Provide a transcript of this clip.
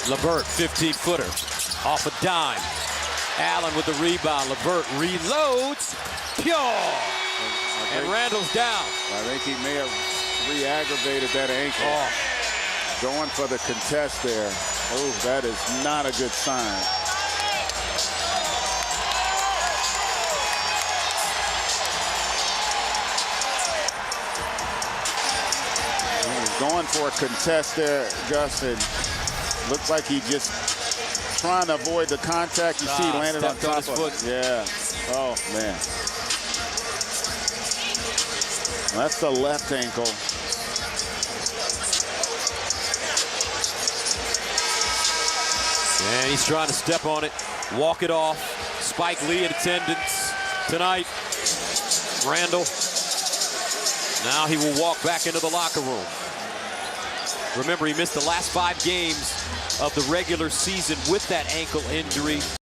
LeVert, 15-footer, off a dime. Allen with the rebound. LeVert reloads. Pure. And Randle's down. I think he may have re-aggravated that ankle. Oh. Going for the contest there. Oh, that is not a good sign. He's going for a contest there, Justin. Looks like he just trying to avoid the contact. You see, landed on top his foot. Yeah. Oh, man. That's the left ankle. And he's trying to step on it, walk it off. Spike Lee in attendance tonight. Randle. Now he will walk back into the locker room. Remember, he missed the last 5 games of the regular season with that ankle injury.